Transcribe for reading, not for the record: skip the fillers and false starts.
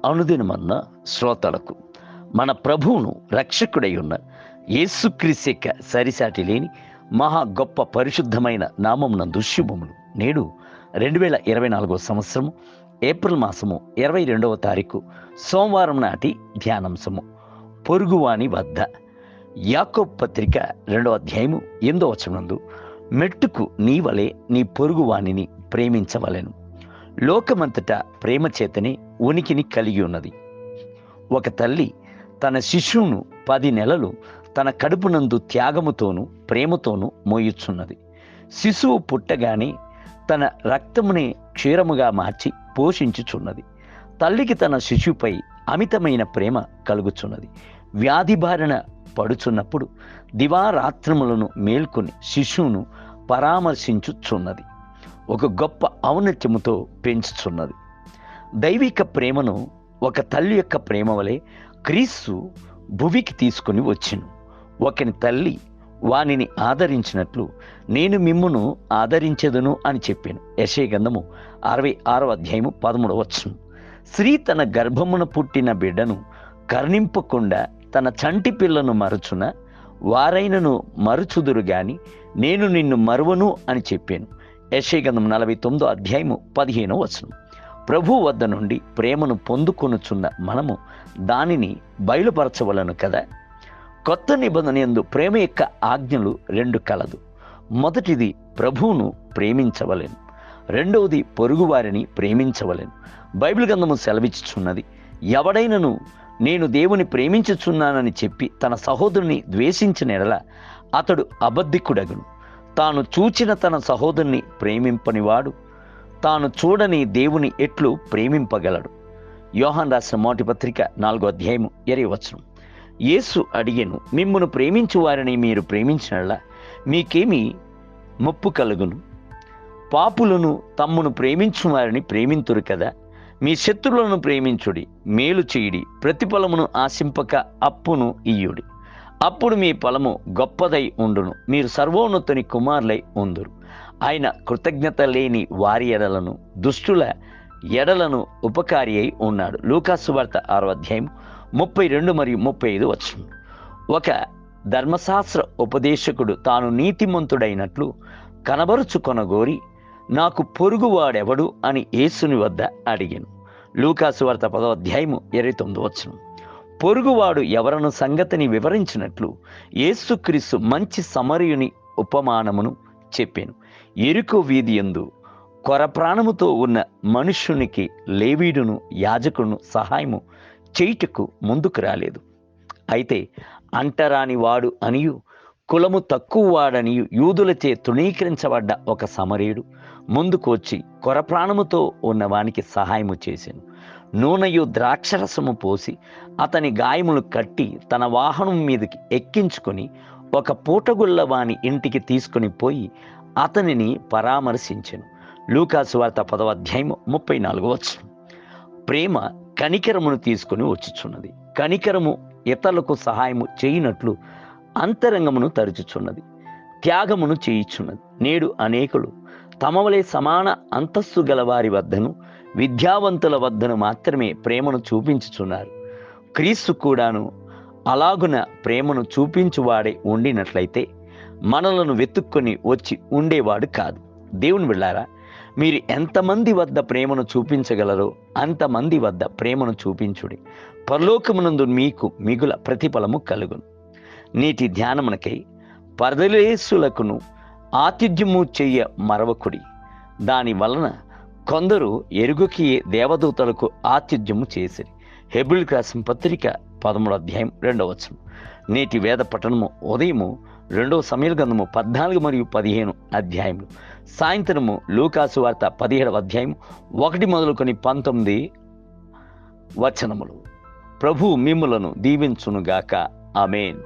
అనుదినమన్న శ్రోతలకు మన ప్రభువును రక్షకుడై ఉన్న యేసుక్రీస్తు యొక్క సరిసాటి లేని మహా గొప్ప పరిశుద్ధమైన నామమునందు శుభములు. నేడు 2024 సంవత్సరము ఏప్రిల్ మాసము 22వ తారీఖు సోమవారం నాటి ధ్యానాంశము పొరుగువాని వద్ద. యాకోబు పత్రిక 2వ అధ్యాయము 8వ వచనమందు మెట్టుకు నీ వలె నీ పొరుగువానిని ప్రేమించవలెను. లోకమంతటా ప్రేమ చేతనే ఉనికిని కలిగి ఉన్నది. ఒక తల్లి తన శిశువును 10 నెలలు తన కడుపునందు త్యాగముతోనూ ప్రేమతోనూ మోయుచున్నది. శిశువు పుట్టగానే తన రక్తమునే క్షీరముగా మార్చి పోషించుచున్నది. తల్లికి తన శిశువుపై అమితమైన ప్రేమ కలుగుచున్నది. వ్యాధి బారిన పడుచున్నప్పుడు దివారాత్రములను మేల్కొని శిశువును పరామర్శించుచున్నది. ఒక గొప్ప ఔన్నత్యముతో పెంచుచున్నది. దైవిక ప్రేమను ఒక తల్లి యొక్క ప్రేమ వలె క్రీస్తు భువికి తీసుకుని వచ్చెను. ఒకని తల్లి వానిని ఆదరించినట్లు నేను మిమ్మును ఆదరించెదను అని చెప్పాను. యెషయా గ్రంథము 66వ అధ్యాయము 13వ వచనం. స్త్రీ తన గర్భమున పుట్టిన బిడ్డను కరుణింపకుండా తన చంటి పిల్లను మరచున వారైనను మరుచుదురు గాని నేను నిన్ను మరువను అని చెప్పాను. యెషయా గ్రంథం 49వ అధ్యాయము 15వ వచనం. ప్రభు వద్ద నుండి ప్రేమను పొందుకొనుచున్న మనము దానిని బయలుపరచవలను కదా. కొత్త నిబంధన యందు ప్రేమ యొక్క ఆజ్ఞలు 2 కలదు. మొదటిది ప్రభువును ప్రేమించవలెను, రెండవది పొరుగువారిని ప్రేమించవలెను. బైబిల్ గ్రంథము సెలవిచ్చుచున్నది, ఎవడైనను నేను దేవుని ప్రేమించుచున్నానని చెప్పి తన సహోదరుని ద్వేషించిన ఎడల అతడు అబద్ధికుడగును. తాను చూచిన తన సహోదరుని ప్రేమింపనివాడు తాను చూడని దేవుని ఎట్లు ప్రేమింపగలడు. యోహాను రాసిన మొదటి పత్రిక 4వ అధ్యాయము 20వ వచనం. యేసు అడిగెను, మిమ్మును ప్రేమించు వారిని మీరు ప్రేమించినలా మీకేమి ముప్పు కలుగును? పాపులను తమ్మును ప్రేమించు వారిని ప్రేమింతురు కదా. మీ శత్రువులను ప్రేమించుడి, మేలు చేయుడి, ప్రతిఫలమును ఆశింపక అప్పును ఇయ్యుడి. అప్పుడు మీ ఫలము గొప్పదై ఉండును, మీరు సర్వోన్నతుని కుమారులై ఉందురు. ఆయన కృతజ్ఞత లేని వారి ఎడలను దుష్టుల ఎడలను ఉపకారి అయి ఉన్నాడు. లూకా సువార్త 6వ అధ్యాయం 32 మరియు 35 వచనం. ఒక ధర్మశాస్త్ర ఉపదేశకుడు తాను నీతిమంతుడైనట్లు కనబరుచుకొనగోరి నాకు పొరుగువాడెవడు అని యేసుని వద్ద అడిగాను. లూకా సువార్త 10వ అధ్యాయము 29వ వచనం. పొరుగువాడు ఎవరను సంగతిని వివరించినట్లు యేసుక్రీస్తు మంచి సమరయుని ఉపమానమును చెప్పాను. యెరికో వీధి యందు కొర ప్రాణముతో ఉన్న మనుష్యునికి లేవీయుడును యాజకుడును సహాయము చేయుటకు ముందుకు రాలేదు. అయితే అంటరాని వాడు అనియు కులము తక్కువ వాడనియు యూదులచే తృణీకరించబడ్డ ఒక సమరయుడు ముందుకు వచ్చి కొర ప్రాణముతో ఉన్నవానికి సహాయము చేశాను. నూనెయు ద్రాక్షరసము పోసి అతని గాయములు కట్టి తన వాహనం మీదకి ఎక్కించుకొని ఒక పూటగుళ్ళ వాని ఇంటికి తీసుకుని పోయి అతనిని పరామర్శించెను. లూకా సువార్త 10వ అధ్యాయం 34వ వచనం. ప్రేమ కనికరమును తీసుకుని వచ్చుచున్నది. కనికరము ఇతరులకు సహాయము చేయునట్లు అంతరంగమును తరుచుచున్నది, త్యాగమును చేయుచున్నది. నేడు అనేకులు తమ వలె సమాన అంతస్తు గల వారి వద్దను విద్యావంతుల వద్దను మాత్రమే ప్రేమను చూపించుచున్నారు. క్రీస్తు కూడాను అలాగున ప్రేమను చూపించువాడే ఉండినట్లయితే మనలను వెతుక్కొని వచ్చి ఉండేవాడు కాదు. దేవుని బిడ్డలారా, మీరు ఎంతమంది వద్ద ప్రేమను చూపించగలరో అంతమంది వద్ద ప్రేమను చూపించుడి. పరలోకమునందు మీకు మిగుల ప్రతిఫలము కలుగును. నేటి ధ్యానమునకై పరదేశులకును ఆతిథ్యము చెయ్య మరవకుడి. దాని వలన కొందరు ఎరుగుకి దేవదూతలకు ఆతిథ్యము చేసిరి. హెబ్రీయులకు రాసిన పత్రిక 13వ అధ్యాయం 2వ వచనం. నేటి వేద పఠనము ఉదయము 2వ సమూయేలు గ్రంథము 14 మరియు 15 అధ్యాయములు, సాయంత్రము లూకా సువార్త 17వ అధ్యాయం 1 మొదలుకొని 19 వచనములు. ప్రభు మిమ్ములను దీవించునుగాక. ఆమేన్.